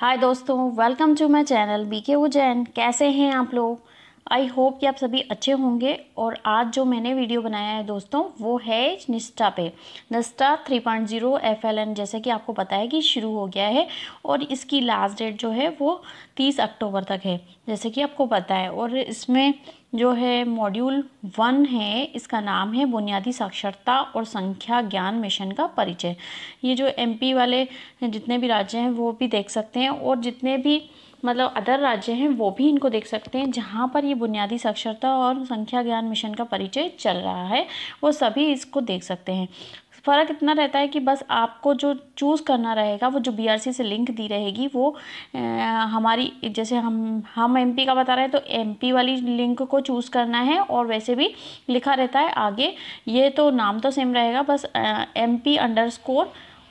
हाय दोस्तों, welcome to my channel BK Ujjain. कैसे हैं आप लोग? आई होप कि आप सभी अच्छे होंगे। और आज जो मैंने वीडियो बनाया है दोस्तों, वो है निष्ठा पे। निष्ठा 3.0 FLN जैसे कि आपको पता है कि शुरू हो गया है और इसकी लास्ट डेट जो है वो 30 अक्टूबर तक है, जैसे कि आपको पता है। और इसमें जो है मॉड्यूल 1 है, इसका नाम है बुनियादी साक्षरता और संख्या ज्ञान मिशन का परिचय। ये जो MP वाले जितने भी राज्य हैं वो भी देख सकते हैं, और जितने भी मतलब अदर राज्य हैं वो भी इनको देख सकते हैं। जहाँ पर ये बुनियादी साक्षरता और संख्या ज्ञान मिशन का परिचय चल रहा है वो सभी इसको देख सकते हैं। फ़र्क इतना रहता है कि बस आपको जो चूज़ करना रहेगा, वो जो BRC से लिंक दी रहेगी वो हमारी, जैसे हम MP का बता रहे हैं तो MP वाली लिंक को चूज़ करना है। और वैसे भी लिखा रहता है आगे, ये तो नाम तो सेम रहेगा, बस MP_,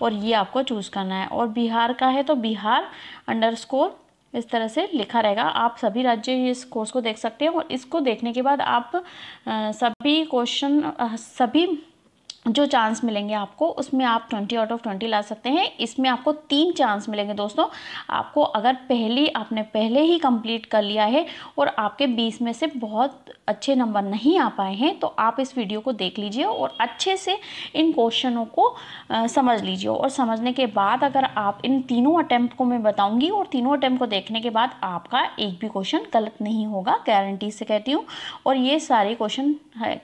और ये आपको चूज़ करना है। और बिहार का है तो बिहार_, इस तरह से लिखा रहेगा। आप सभी राज्य इस कोर्स को देख सकते हैं। और इसको देखने के बाद आप सभी क्वेश्चन, सभी जो चांस मिलेंगे आपको, उसमें आप 20 आउट ऑफ 20 ला सकते हैं। इसमें आपको 3 चांस मिलेंगे दोस्तों। आपको अगर आपने पहले ही कंप्लीट कर लिया है और आपके 20 में से बहुत अच्छे नंबर नहीं आ पाए हैं, तो आप इस वीडियो को देख लीजिए और अच्छे से इन क्वेश्चनों को समझ लीजिए। और समझने के बाद अगर आप इन तीनों अटैम्प्ट को मैं बताऊंगी, और तीनों अटैम्प्ट को देखने के बाद आपका एक भी क्वेश्चन गलत नहीं होगा, गारंटी से कहती हूँ। और ये सारे क्वेश्चन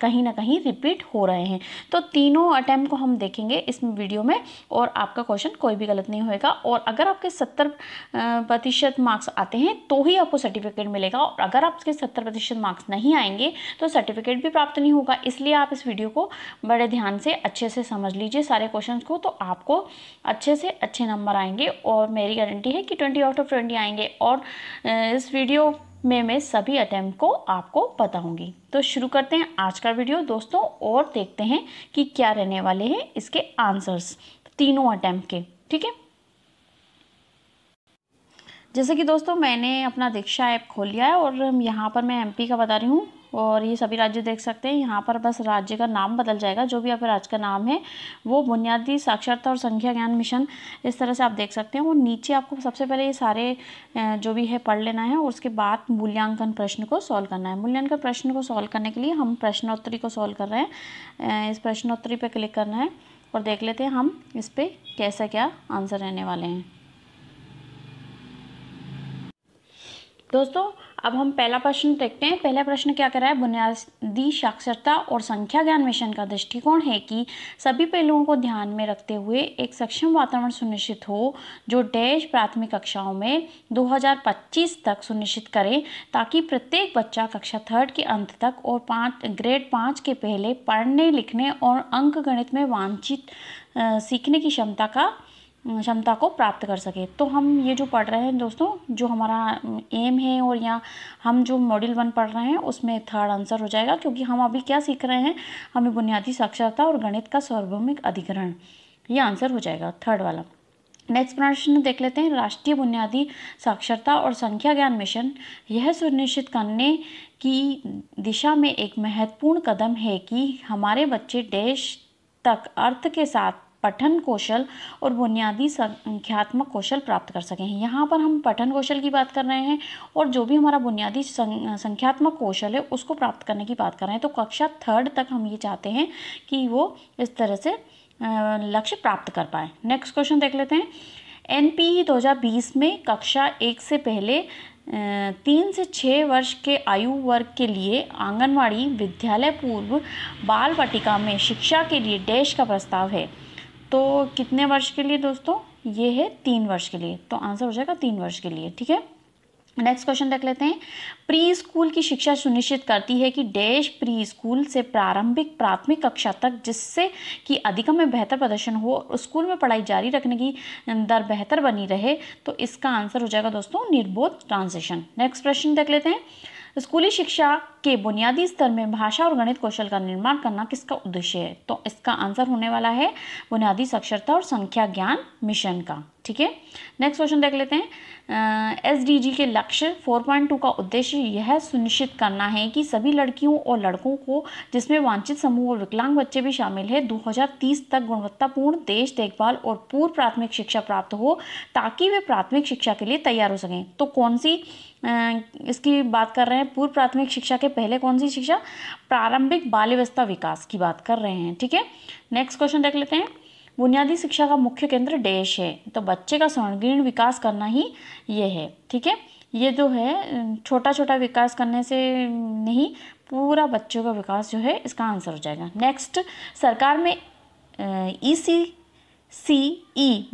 कहीं ना कहीं रिपीट हो रहे हैं। तो तीनों अटैम्प्ट को हम देखेंगे इस वीडियो में, और आपका क्वेश्चन कोई भी गलत नहीं होएगा। और अगर आपके 70% मार्क्स आते हैं तो ही आपको सर्टिफिकेट मिलेगा, और अगर आपके 70% मार्क्स नहीं आएंगे तो सर्टिफिकेट भी प्राप्त नहीं होगा। इसलिए आप इस वीडियो को बड़े ध्यान से अच्छे से समझ लीजिए सारे क्वेश्चन को, तो आपको अच्छे से अच्छे नंबर आएंगे। और मेरी गारंटी है कि 20 आउट ऑफ 20 आएंगे। और इस वीडियो में मैं सभी अटैम्प्ट को आपको बताऊंगी। तो शुरू करते हैं आज का वीडियो दोस्तों, और देखते हैं कि क्या रहने वाले हैं इसके आंसर्स तीनों अटैम्प्ट के। ठीक है, जैसे कि दोस्तों मैंने अपना दीक्षा ऐप खोल लिया है, और यहाँ पर मैं MP का बता रही हूँ, और ये सभी राज्य देख सकते हैं। यहाँ पर बस राज्य का नाम बदल जाएगा, जो भी आपके राज्य का नाम है वो बुनियादी साक्षरता और संख्या ज्ञान मिशन, इस तरह से आप देख सकते हैं। और नीचे आपको सबसे पहले ये सारे जो भी है पढ़ लेना है, और उसके बाद मूल्यांकन प्रश्न को सॉल्व करना है। मूल्यांकन प्रश्न को सॉल्व करने के लिए हम प्रश्नोत्तरी को सॉल्व कर रहे हैं। इस प्रश्नोत्तरी पर क्लिक करना है और देख लेते हैं हम इस पर कैसा क्या आंसर रहने वाले हैं। दोस्तों अब हम पहला प्रश्न देखते हैं। पहला प्रश्न क्या कर रहा है, बुनियादी साक्षरता और संख्या ज्ञान मिशन का दृष्टिकोण है कि सभी पहलुओं को ध्यान में रखते हुए एक सक्षम वातावरण सुनिश्चित हो, जो डैश प्राथमिक कक्षाओं में 2025 तक सुनिश्चित करे, ताकि प्रत्येक बच्चा कक्षा 3 के अंत तक और ग्रेड 5 के पहले पढ़ने लिखने और अंकगणित में वांछित सीखने की क्षमता को प्राप्त कर सके। तो हम ये जो पढ़ रहे हैं दोस्तों, जो हमारा एम है, और यहाँ हम जो मॉड्यूल 1 पढ़ रहे हैं उसमें थर्ड आंसर हो जाएगा, क्योंकि हम अभी क्या सीख रहे हैं, हमें बुनियादी साक्षरता और गणित का सार्वभौमिक अधिग्रहण, ये आंसर हो जाएगा थर्ड वाला। नेक्स्ट प्रश्न देख लेते हैं। राष्ट्रीय बुनियादी साक्षरता और संख्या ज्ञान मिशन यह सुनिश्चित करने की दिशा में एक महत्वपूर्ण कदम है कि हमारे बच्चे डैश तक अर्थ के साथ पठन कौशल और बुनियादी संख्यात्मक कौशल प्राप्त कर सकें। यहाँ पर हम पठन कौशल की बात कर रहे हैं, और जो भी हमारा बुनियादी संख्यात्मक कौशल है उसको प्राप्त करने की बात कर रहे हैं। तो कक्षा 3 तक हम ये चाहते हैं कि वो इस तरह से लक्ष्य प्राप्त कर पाए। नेक्स्ट क्वेश्चन देख लेते हैं। NPE 2020 में कक्षा 1 से पहले 3 से 6 वर्ष के आयु वर्ग के लिए आंगनवाड़ी विद्यालय पूर्व बाल वाटिका में शिक्षा के लिए डैश का प्रस्ताव है। तो कितने वर्ष के लिए दोस्तों, ये है 3 वर्ष के लिए, तो आंसर हो जाएगा 3 वर्ष के लिए। ठीक है, नेक्स्ट क्वेश्चन देख लेते हैं। प्री स्कूल की शिक्षा सुनिश्चित करती है कि डैश प्री स्कूल से प्रारंभिक प्राथमिक कक्षा तक, जिससे कि अधिगम में बेहतर प्रदर्शन हो और स्कूल में पढ़ाई जारी रखने की दर बेहतर बनी रहे। तो इसका आंसर हो जाएगा दोस्तों निर्बोध ट्रांजिशन। नेक्स्ट प्रश्न देख लेते हैं। स्कूली शिक्षा के बुनियादी स्तर में भाषा और गणित कौशल का निर्माण करना किसका उद्देश्य है? तो इसका आंसर होने वाला है बुनियादी साक्षरता और संख्या ज्ञान मिशन का। ठीक है, नेक्स्ट क्वेश्चन देख लेते हैं। SDG के लक्ष्य 4.2 का उद्देश्य यह सुनिश्चित करना है कि सभी लड़कियों और लड़कों को, जिसमें वांछित समूह और विकलांग बच्चे भी शामिल हैं, 2030 तक गुणवत्तापूर्ण देश देखभाल और पूर्व प्राथमिक शिक्षा प्राप्त हो, ताकि वे प्राथमिक शिक्षा के लिए तैयार हो सकें। तो कौन सी इसकी बात कर रहे हैं? पूर्व प्राथमिक शिक्षा के पहले कौन सी शिक्षा? प्रारंभिक बाल्यावस्था विकास की बात कर रहे हैं। ठीक है, नेक्स्ट क्वेश्चन देख लेते हैं। बुनियादी शिक्षा का मुख्य केंद्र देश है, तो बच्चे का सर्वांगीण विकास करना ही ये है। ठीक है, ये जो है छोटा छोटा विकास करने से नहीं, पूरा बच्चों का विकास जो है इसका आंसर हो जाएगा। नेक्स्ट, सरकार में ECCE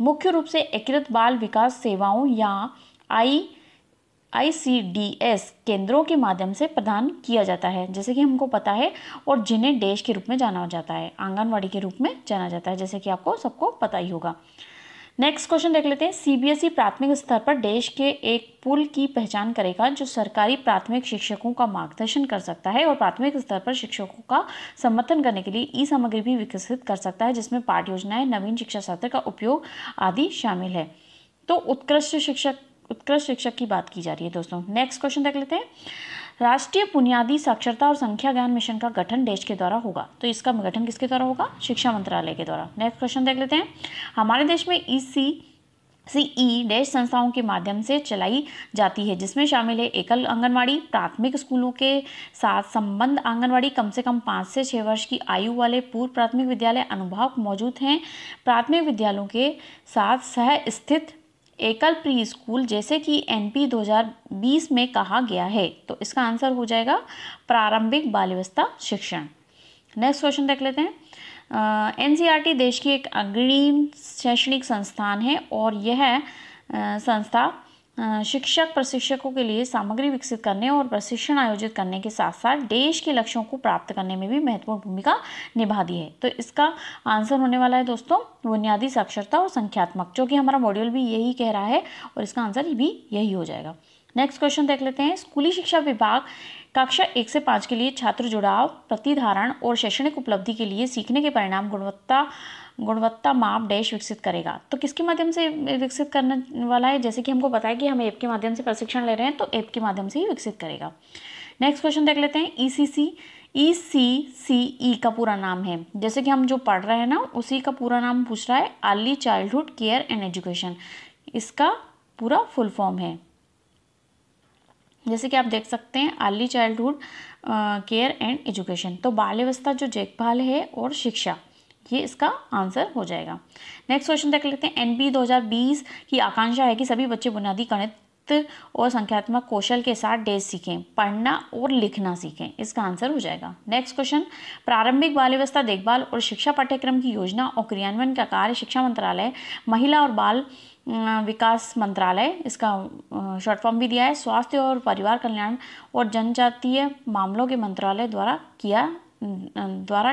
मुख्य रूप से एकीकृत बाल विकास सेवाओं या ICDS केंद्रों के माध्यम से प्रदान किया जाता है, जैसे कि हमको पता है, और जिन्हें देश के रूप में जाना जाता है, आंगनवाड़ी के रूप में जाना जाता है, जैसे कि आपको सबको पता ही होगा। नेक्स्ट क्वेश्चन देख लेते हैं। CBSE प्राथमिक स्तर पर देश के एक पुल की पहचान करेगा जो सरकारी प्राथमिक शिक्षकों का मार्गदर्शन कर सकता है और प्राथमिक स्तर पर शिक्षकों का समर्थन करने के लिए ई सामग्री भी विकसित कर सकता है, जिसमें पाठ्य योजनाएं, नवीन शिक्षा शास्त्र का उपयोग आदि शामिल है। तो उत्कृष्ट शिक्षक की बात की जा रही है दोस्तों। नेक्स्ट क्वेश्चन देख लेते हैं। राष्ट्रीय बुनियादी साक्षरता और संख्या ज्ञान मिशन का गठन देश के द्वारा होगा, तो इसका गठन किसके द्वारा होगा? शिक्षा मंत्रालय के द्वारा। नेक्स्ट क्वेश्चन देख लेते हैं। हमारे देश में ECCE देश संस्थाओं के माध्यम से चलाई जाती है, जिसमें शामिल है एकल आंगनवाड़ी, प्राथमिक स्कूलों के साथ संबंध आंगनवाड़ी, कम से कम 5 से 6 वर्ष की आयु वाले पूर्व प्राथमिक विद्यालय अनुभाग मौजूद हैं, प्राथमिक विद्यालयों के साथ सह स्थित एकल प्री स्कूल, जैसे कि NP 2020 में कहा गया है। तो इसका आंसर हो जाएगा प्रारंभिक बाल्यावस्था शिक्षण। नेक्स्ट क्वेश्चन देख लेते हैं। NCERT देश की एक अग्रणी शैक्षणिक संस्थान है और यह संस्था शिक्षक प्रशिक्षकों के लिए सामग्री विकसित करने और प्रशिक्षण आयोजित करने के साथ साथ देश के लक्ष्यों को प्राप्त करने में भी महत्वपूर्ण भूमिका निभाती है। तो इसका आंसर होने वाला है दोस्तों बुनियादी साक्षरता और संख्यात्मक, जो कि हमारा मॉड्यूल भी यही कह रहा है और इसका आंसर भी यही हो जाएगा। नेक्स्ट क्वेश्चन देख लेते हैं। स्कूली शिक्षा विभाग कक्षा 1 से 5 के लिए छात्र जुड़ाव, प्रतिधारण और शैक्षणिक उपलब्धि के लिए सीखने के परिणाम गुणवत्ता माप डैश विकसित करेगा। तो किसके माध्यम से विकसित करने वाला है? जैसे कि हमको पता है कि हम ऐप के माध्यम से प्रशिक्षण ले रहे हैं, तो ऐप के माध्यम से ही विकसित करेगा। नेक्स्ट क्वेश्चन देख लेते हैं। ECCE का पूरा नाम है, जैसे कि हम जो पढ़ रहे हैं ना, उसी का पूरा नाम पूछ रहा है, early childhood care and education. इसका पूरा फुल फॉर्म है, जैसे कि आप देख सकते हैं, early childhood care and education. तो बाल्यावस्था जो देखभाल है और शिक्षा, ये इसका आंसर हो जाएगा। नेक्स्ट क्वेश्चन देख लेते हैं। NP 2020 की आकांक्षा है कि सभी बच्चे बुनियादी गणित और संख्यात्मक कौशल के साथ डैश सीखें, पढ़ना और लिखना सीखें। इसका आंसर हो जाएगा। Next question. प्रारंभिक बाल्यावस्था देखभाल और शिक्षा पाठ्यक्रम की योजना और क्रियान्वयन का कार्य शिक्षा मंत्रालय, महिला और बाल विकास मंत्रालय, इसका शॉर्ट फॉर्म भी दिया है, स्वास्थ्य और परिवार कल्याण और जनजातीय मामलों के मंत्रालय द्वारा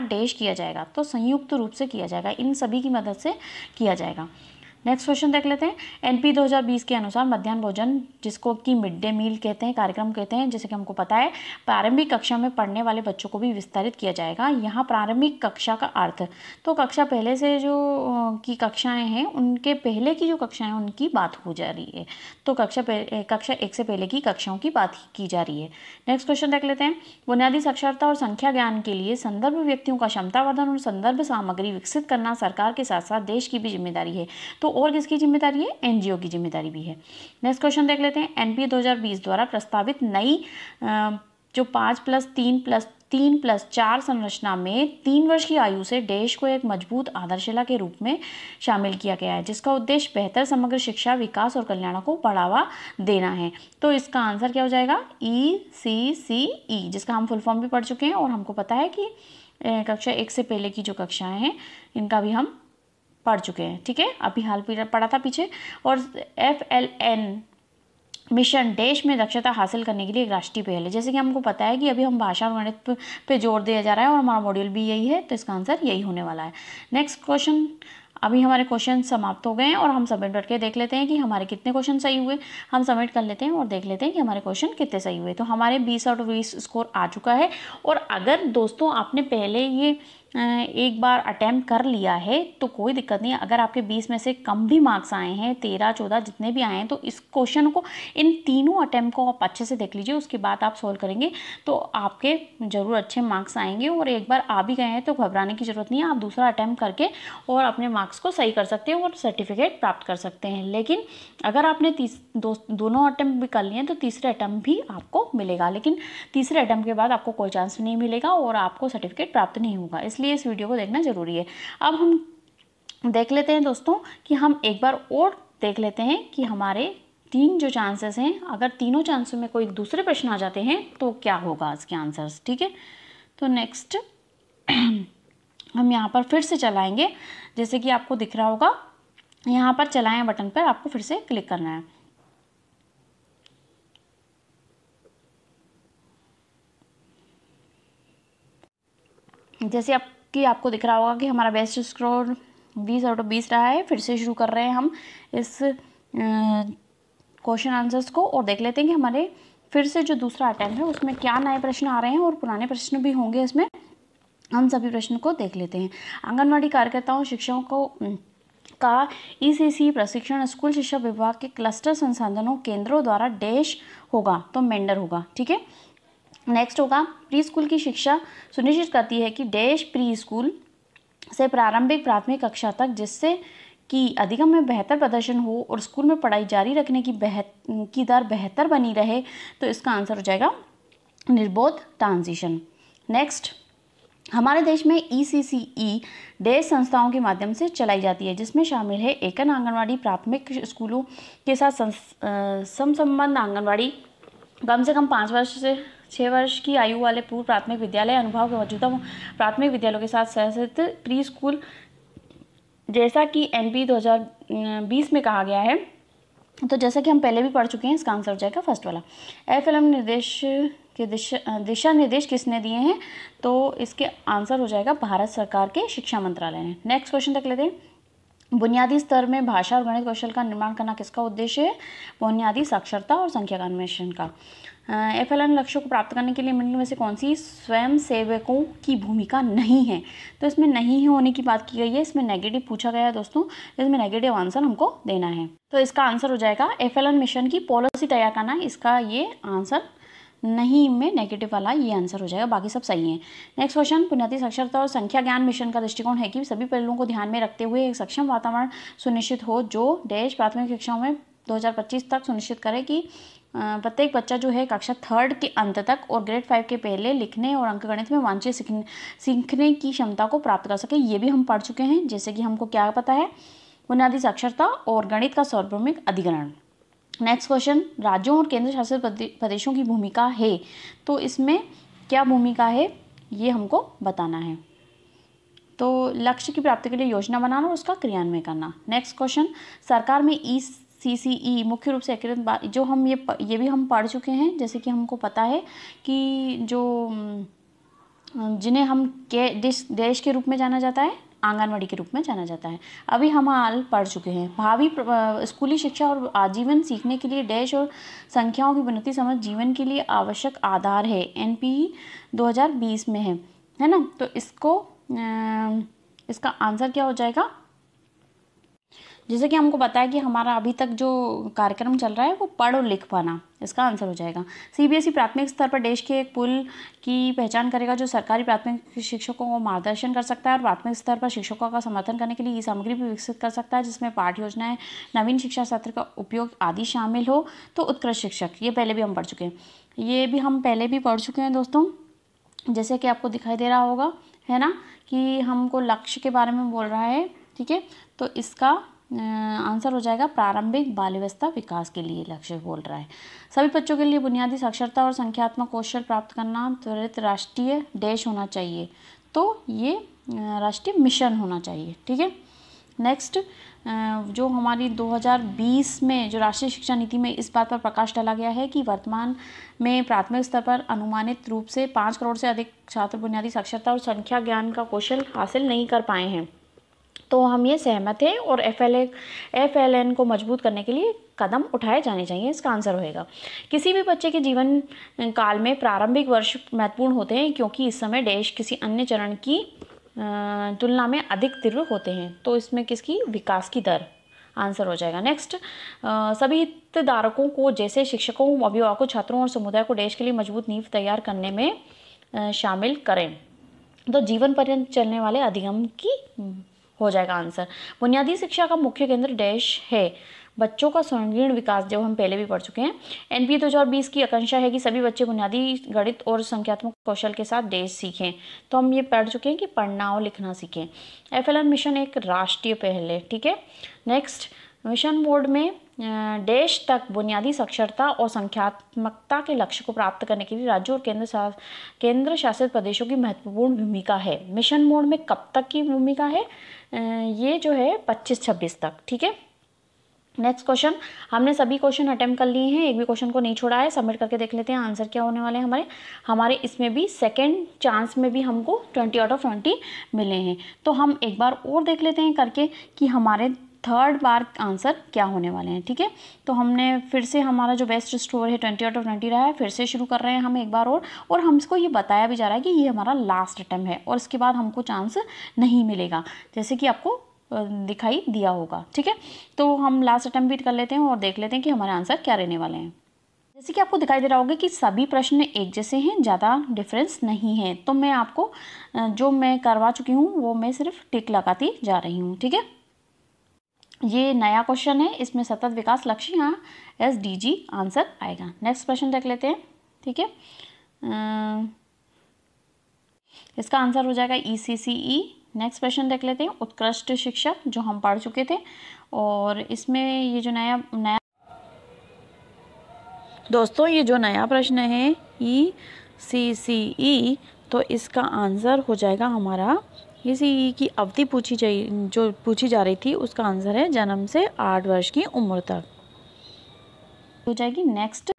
डैश किया जाएगा। तो संयुक्त रूप से किया जाएगा, इन सभी की मदद से किया जाएगा। नेक्स्ट क्वेश्चन देख लेते हैं। NP 2020 के अनुसार मध्याह्न भोजन, जिसको कि मिड डे मील कहते हैं, कार्यक्रम कहते हैं, जैसे कि हमको पता है, प्रारंभिक कक्षा में पढ़ने वाले बच्चों को भी विस्तारित किया जाएगा। यहाँ प्रारंभिक कक्षा का अर्थ, तो कक्षा पहले से जो की कक्षाएं हैं, उनके पहले की जो कक्षाएं उनकी बात हो जा रही है। तो कक्षा 1 से पहले की कक्षाओं की बात की जा रही है। नेक्स्ट क्वेश्चन देख लेते हैं। बुनियादी साक्षरता और संख्या ज्ञान के लिए संदर्भ व्यक्तियों का क्षमतावर्धन और संदर्भ सामग्री विकसित करना सरकार के साथ साथ देश की भी जिम्मेदारी है। तो और किसकी जिम्मेदारी है? NGO की जिम्मेदारी भी है। नेक्स्ट क्वेश्चन देख लेते हैं। NP 2020 द्वारा प्रस्तावित नई जो 5+3+3+4 संरचना में 3 वर्ष की आयु से देश को एक मजबूत आधारशिला के रूप में शामिल किया गया है, जिसका उद्देश्य बेहतर समग्र शिक्षा, विकास और कल्याण को बढ़ावा देना है। तो इसका आंसर क्या हो जाएगा? ECCE, जिसका हम फुल फॉर्म भी पढ़ चुके हैं और हमको पता है कि कक्षा 1 से पहले की जो कक्षाएं हैं, इनका भी हम पढ़ चुके हैं। ठीक है, अभी हाल पढ़ा था पीछे। और FLN मिशन देश में दक्षता हासिल करने के लिए एक राष्ट्रीय पहल है, जैसे कि हमको पता है कि अभी हम भाषा और गणित पे जोर दिया जा रहा है और हमारा मॉड्यूल भी यही है, तो इसका आंसर यही होने वाला है। Next question. अभी हमारे क्वेश्चन समाप्त हो गए हैं और हम सबमिट करके देख लेते हैं कि हमारे कितने क्वेश्चन सही हुए। हम सबमिट कर लेते हैं और देख लेते हैं कि हमारे क्वेश्चन कितने सही हुए। तो हमारे 20/20 स्कोर आ चुका है। और अगर दोस्तों आपने पहले ये एक बार अटैम्प्ट कर लिया है तो कोई दिक्कत नहीं है। अगर आपके 20 में से कम भी मार्क्स आए हैं, 13, 14 जितने भी आए हैं, तो इस क्वेश्चन को, इन तीनों अटैम्प्ट को आप अच्छे से देख लीजिए। उसके बाद आप सॉल्व करेंगे तो आपके ज़रूर अच्छे मार्क्स आएंगे। और एक बार आ भी गए हैं तो घबराने की ज़रूरत नहीं है। आप दूसरा अटैम्प्ट करके और अपने मार्क्स को सही कर सकते हैं और सर्टिफिकेट प्राप्त कर सकते हैं। लेकिन अगर आपने दोनों अटैम्प्ट भी कर लिए हैं तो तीसरे अटैम्प्ट भी आपको मिलेगा, लेकिन तीसरे अटैम्प्ट के बाद आपको कोई चांस नहीं मिलेगा और आपको सर्टिफिकेट प्राप्त नहीं होगा। इसलिए इस वीडियो को देखना ज़रूरी है। अब हम देख लेते हैं दोस्तों कि हम एक बार और देख लेते हैं कि हमारे 3 जो चांसेस हैं, अगर तीनों चांसों में कोई दूसरे प्रश्न आ जाते हैं तो क्या होगा इसके आंसर्स। ठीक है, तो नेक्स्ट हम यहाँ पर फिर से चलाएंगे। जैसे कि आपको दिख रहा होगा, यहाँ पर चलाएं बटन पर आपको फिर से क्लिक करना है। जैसे आपको दिख रहा होगा कि हमारा बेस्ट स्कोर 20/20 रहा है। फिर से शुरू कर रहे हैं हम इस क्वेश्चन आंसर्स को और देख लेते हैं कि हमारे फिर से जो दूसरा अटैम्प्ट है उसमें क्या नए प्रश्न आ रहे हैं और पुराने प्रश्न भी होंगे इसमें। हम सभी प्रश्न को देख लेते हैं। आंगनवाड़ी कार्यकर्ताओं शिक्षकों का ECC प्रशिक्षण स्कूल शिक्षा विभाग के क्लस्टर संसाधनों केंद्रों द्वारा डैश होगा, तो मेंडर होगा। ठीक है, नेक्स्ट होगा प्री स्कूल की शिक्षा सुनिश्चित करती है कि डैश प्री स्कूल से प्रारंभिक प्राथमिक कक्षा तक, जिससे कि अधिगम में बेहतर प्रदर्शन हो और स्कूल में पढ़ाई जारी रखने की दर बेहतर बनी रहे। तो इसका आंसर हो जाएगा निर्बोध ट्रांजिशन। नेक्स्ट, हमारे देश में ECCE डैश संस्थाओं के माध्यम से चलाई जाती है, जिसमें शामिल है एकल आंगनवाड़ी प्राथमिक स्कूलों के साथ समसंबंध आंगनवाड़ी, कम से कम 5 वर्ष से 6 वर्ष की आयु वाले पूर्व प्राथमिक विद्यालय, अनुभव के मौजूदा प्राथमिक विद्यालयों के साथ सहस्थित प्री स्कूल, जैसा कि NP 2020 में कहा गया है। तो जैसा कि हम पहले भी पढ़ चुके हैं, इसका आंसर हो जाएगा फर्स्ट वाला। FLM निर्देश के दिशा निर्देश किसने दिए हैं, तो इसके आंसर हो जाएगा भारत सरकार के शिक्षा मंत्रालय ने। नेक्स्ट क्वेश्चन देख लेते हैं। बुनियादी स्तर में भाषा और गणित कौशल का निर्माण करना किसका उद्देश्य है? बुनियादी साक्षरता और संख्या का अन्वेषण का। FLN लक्ष्यों को प्राप्त करने के लिए निम्न में से कौन सी स्वयं सेवकों की भूमिका नहीं है? तो इसमें नहीं होने की बात की गई है, इसमें नेगेटिव पूछा गया है दोस्तों, इसमें नेगेटिव आंसर हमको देना है। तो इसका आंसर हो जाएगा FLN मिशन की पॉलिसी तैयार करना। इसका ये आंसर नहीं में नेगेटिव वाला ये आंसर हो जाएगा, बाकी सब सही है। नेक्स्ट क्वेश्चन, बुनियादी साक्षरता और संख्या ज्ञान मिशन का दृष्टिकोण है कि सभी पहलुओं को ध्यान में रखते हुए एक सक्षम वातावरण सुनिश्चित हो जो डैश प्राथमिक शिक्षाओं में 2025 तक सुनिश्चित करे कि प्रत्येक बच्चा जो है कक्षा 3 के अंत तक और ग्रेड 5 के पहले लिखने और अंकगणित में वांछित सीखने की क्षमता को प्राप्त कर सके। ये भी हम पढ़ चुके हैं। जैसे कि हमको क्या पता है, बुनियादी साक्षरता और गणित का सार्वभौमिक अधिग्रहण। नेक्स्ट क्वेश्चन, राज्यों और केंद्र शासित प्रदेशों की भूमिका है, तो इसमें क्या भूमिका है ये हमको बताना है। तो लक्ष्य की प्राप्ति के लिए योजना बनाना और उसका क्रियान्वयन करना। नेक्स्ट क्वेश्चन, सरकार में ECCE मुख्य रूप से एकीकृत, जो हम ये भी हम पढ़ चुके हैं। जैसे कि हमको पता है कि जो जिन्हें हम देश के रूप में जाना जाता है, आंगनवाड़ी के रूप में जाना जाता है, अभी हम हाल पढ़ चुके हैं। भावी स्कूली शिक्षा और आजीवन सीखने के लिए डैश और संख्याओं की बुनियादी समझ जीवन के लिए आवश्यक आधार है, NP 2020 में है ना। तो इसका आंसर क्या हो जाएगा? जैसे कि हमको पता है कि हमारा अभी तक जो कार्यक्रम चल रहा है वो पढ़ और लिख पाना, इसका आंसर हो जाएगा। CBSE प्राथमिक स्तर पर देश के एक पुल की पहचान करेगा जो सरकारी प्राथमिक शिक्षकों को मार्गदर्शन कर सकता है और प्राथमिक स्तर पर शिक्षकों का समर्थन करने के लिए ये सामग्री भी विकसित कर सकता है, जिसमें पाठ्य योजनाएं, नवीन शिक्षा सत्र का उपयोग आदि शामिल हो। तो उत्कृष्ट शिक्षक, ये पहले भी हम पढ़ चुके हैं, ये भी हम पहले भी पढ़ चुके हैं दोस्तों। जैसे कि आपको दिखाई दे रहा होगा, है ना, कि हमको लक्ष्य के बारे में बोल रहा है। ठीक है, तो इसका आंसर हो जाएगा प्रारंभिक बाल्यावस्था विकास के लिए लक्ष्य बोल रहा है। सभी बच्चों के लिए बुनियादी साक्षरता और संख्यात्मक कौशल प्राप्त करना त्वरित राष्ट्रीय डैश होना चाहिए, तो ये राष्ट्रीय मिशन होना चाहिए। ठीक है, नेक्स्ट, जो हमारी 2020 में जो राष्ट्रीय शिक्षा नीति में इस बात पर प्रकाश डाला गया है कि वर्तमान में प्राथमिक स्तर पर अनुमानित रूप से 5 करोड़ से अधिक छात्र बुनियादी साक्षरता और संख्या ज्ञान का कौशल हासिल नहीं कर पाए हैं। तो हम ये सहमत हैं और FLN को मजबूत करने के लिए कदम उठाए जाने चाहिए। इसका आंसर होएगा। किसी भी बच्चे के जीवन काल में प्रारंभिक वर्ष महत्वपूर्ण होते हैं क्योंकि इस समय देश किसी अन्य चरण की तुलना में अधिक तीव्र होते हैं। तो इसमें किसकी विकास की दर आंसर हो जाएगा। नेक्स्ट, सभी हितधारकों को जैसे शिक्षकों, अभिभावकों, छात्रों और समुदाय को देश के लिए मजबूत नींव तैयार करने में शामिल करें। तो जीवन पर्यंत चलने वाले अधिगम की हो जाएगा आंसर। बुनियादी शिक्षा का मुख्य केंद्र देश है बच्चों का संगीण विकास, जो हम पहले भी पढ़ चुके हैं। NPA 2020 की आकांक्षा है कि सभी बच्चे बुनियादी गणित और संख्यात्मक कौशल के साथ देश सीखें। तो हम ये पढ़ चुके हैं कि पढ़ना और लिखना सीखें। FLN मिशन एक राष्ट्रीय पहल है, ठीक है। नेक्स्ट, मिशन मोड में देश तक बुनियादी साक्षरता और संख्यात्मकता के लक्ष्य को प्राप्त करने के लिए राज्यों और केंद्र शासित प्रदेशों की महत्वपूर्ण भूमिका है। मिशन मोड में कब तक की भूमिका है? ये जो है 25-26 तक, ठीक है। नेक्स्ट क्वेश्चन, हमने सभी क्वेश्चन अटेम्प्ट कर लिए हैं, एक भी क्वेश्चन को नहीं छोड़ा है। सबमिट करके देख लेते हैं आंसर क्या होने वाले हैं हमारे इसमें भी सेकंड चांस में भी हमको 20 आउट ऑफ 20 मिले हैं। तो हम एक बार और देख लेते हैं करके कि हमारे थर्ड बार आंसर क्या होने वाले हैं, ठीक है। तो हमने फिर से हमारा जो बेस्ट स्कोर है 20 आउट ऑफ 20 रहा है। फिर से शुरू कर रहे हैं हम एक बार और हमको ये बताया भी जा रहा है कि ये हमारा लास्ट अटेम्प्ट है और इसके बाद हमको चांस नहीं मिलेगा, जैसे कि आपको दिखाई दिया होगा, ठीक है। तो हम लास्ट अटेम्प्ट भी कर लेते हैं और देख लेते हैं कि हमारे आंसर क्या रहने वाले हैं। जैसे कि आपको दिखाई दे रहा होगा कि सभी प्रश्न एक जैसे हैं, ज़्यादा डिफरेंस नहीं है। तो मैं आपको जो मैं करवा चुकी हूँ वो मैं सिर्फ टिक लगाती जा रही हूँ, ठीक है। ये नया क्वेश्चन है, इसमें सतत विकास लक्ष्य यहाँ SDG आंसर आएगा। नेक्स्ट क्वेश्चन देख लेते हैं, ठीक है। इसका आंसर हो जाएगा ECCE। नेक्स्ट क्वेश्चन देख लेते हैं, उत्कृष्ट शिक्षक, जो हम पढ़ चुके थे। और इसमें ये जो नया दोस्तों ये जो नया प्रश्न है ECCE, तो इसका आंसर हो जाएगा हमारा ECCE की अवधि जो पूछी जा रही थी उसका आंसर है जन्म से 8 वर्ष की उम्र तक हो जाएगी। नेक्स्ट,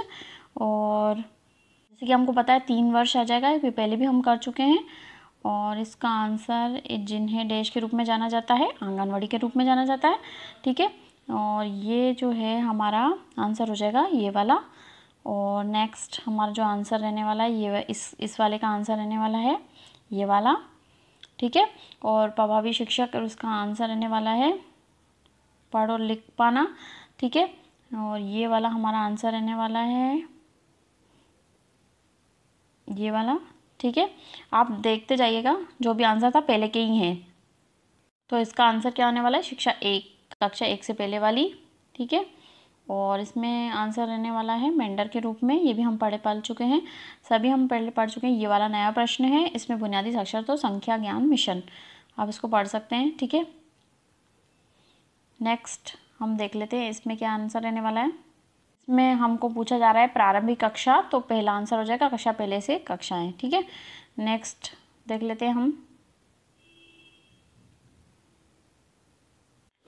और जैसे कि हमको पता है 3 वर्ष आ जाएगा, ये पहले भी हम कर चुके हैं। और इसका आंसर जिन्हें देश के रूप में जाना जाता है, आंगनवाड़ी के रूप में जाना जाता है, ठीक है। और ये जो है हमारा आंसर हो जाएगा ये वाला। और नेक्स्ट हमारा जो आंसर रहने वाला है ये इस वाले का आंसर रहने वाला है ये वाला, ठीक है। और प्रभावी शिक्षक, और उसका आंसर रहने वाला है पढ़ और लिख पाना, ठीक है। और ये वाला हमारा आंसर रहने वाला है ये वाला, ठीक है। आप देखते जाइएगा, जो भी आंसर था पहले के ही हैं। तो इसका आंसर क्या आने वाला है? कक्षा 1 से पहले वाली, ठीक है। और इसमें आंसर रहने वाला है मेंडर के रूप में, ये भी हम पढ़ चुके हैं, सभी हम पहले पढ़ चुके हैं। ये वाला नया प्रश्न है, इसमें बुनियादी साक्षरता और संख्या ज्ञान मिशन, आप इसको पढ़ सकते हैं, ठीक है। नेक्स्ट हम देख लेते हैं इसमें क्या आंसर रहने वाला है। इसमें हमको पूछा जा रहा है प्रारंभिक कक्षा, तो पहला आंसर हो जाएगा कक्षा पहले से कक्षाएं, ठीक है। नेक्स्ट देख लेते हैं हम,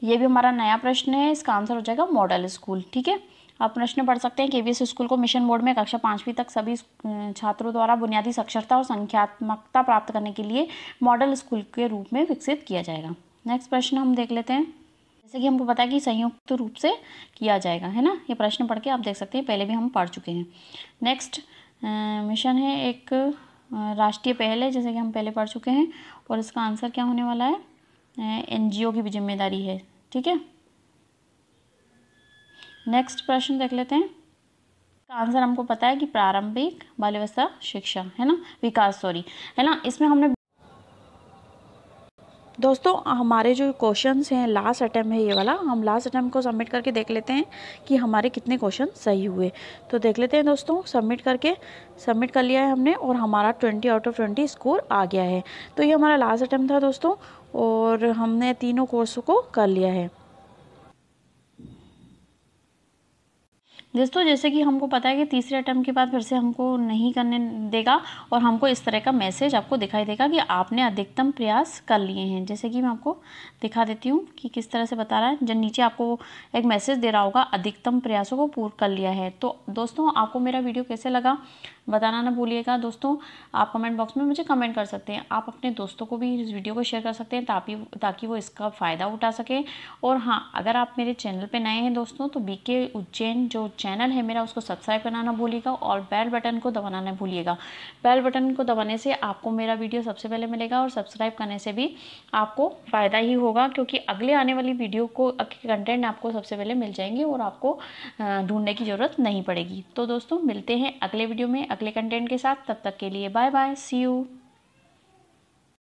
ये भी हमारा नया प्रश्न है, इसका आंसर हो जाएगा मॉडल स्कूल, ठीक है। आप प्रश्न पढ़ सकते हैं, KVS स्कूल को मिशन मोड में कक्षा 5वीं तक सभी छात्रों द्वारा बुनियादी साक्षरता और संख्यात्मकता प्राप्त करने के लिए मॉडल स्कूल के रूप में विकसित किया जाएगा। नेक्स्ट प्रश्न हम देख लेते हैं, जैसे कि हमको पता है कि संयुक्त रूप से किया जाएगा, है ना। ये प्रश्न पढ़ के आप देख सकते हैं, पहले भी हम पढ़ चुके हैं। नेक्स्ट मिशन है एक राष्ट्रीय पहल है, जैसे कि हम पहले पढ़ चुके हैं। और इसका आंसर क्या होने वाला है? NGO की भी जिम्मेदारी है, ठीक है। नेक्स्ट प्रश्न देख लेते हैं, इसका आंसर हमको पता है कि प्रारंभिक बाल्यावस्था शिक्षा, है ना, विकास, सॉरी, है ना। इसमें हमने दोस्तों हमारे जो क्वेश्चंस हैं, लास्ट अटेम्प्ट है ये वाला, हम लास्ट अटेम्प्ट को सबमिट करके देख लेते हैं कि हमारे कितने क्वेश्चन सही हुए। तो देख लेते हैं दोस्तों, सबमिट कर लिया है हमने और हमारा 20 आउट ऑफ 20 स्कोर आ गया है। तो ये हमारा लास्ट अटेम्प्ट था दोस्तों, और हमने तीनों कोर्सों को कर लिया है। दोस्तों जैसे कि हमको पता है कि तीसरे अटेम्प्ट के बाद फिर से हमको नहीं करने देगा और हमको इस तरह का मैसेज आपको दिखाई देगा कि आपने अधिकतम प्रयास कर लिए हैं। जैसे कि मैं आपको दिखा देती हूँ कि किस तरह से बता रहा है। जब नीचे आपको एक मैसेज दे रहा होगा अधिकतम प्रयासों को पूर्ण कर लिया है। तो दोस्तों आपको मेरा वीडियो कैसे लगा बताना ना भूलिएगा। दोस्तों आप कमेंट बॉक्स में मुझे कमेंट कर सकते हैं। आप अपने दोस्तों को भी इस वीडियो को शेयर कर सकते हैं ताकि वो इसका फ़ायदा उठा सकें। और हाँ, अगर आप मेरे चैनल पे नए हैं दोस्तों तो बीके उज्जैन जो चैनल है मेरा उसको सब्सक्राइब करना ना भूलिएगा और बेल बटन को दबाना ना भूलिएगा। बेल बटन को दबाने से आपको मेरा वीडियो सबसे पहले मिलेगा और सब्सक्राइब करने से भी आपको फ़ायदा ही होगा, क्योंकि अगले आने वाली वीडियो को कंटेंट आपको सबसे पहले मिल जाएंगे और आपको ढूंढने की ज़रूरत नहीं पड़ेगी। तो दोस्तों मिलते हैं अगले वीडियो में अगले कंटेंट के साथ। तब तक के लिए बाय बाय, सी यू।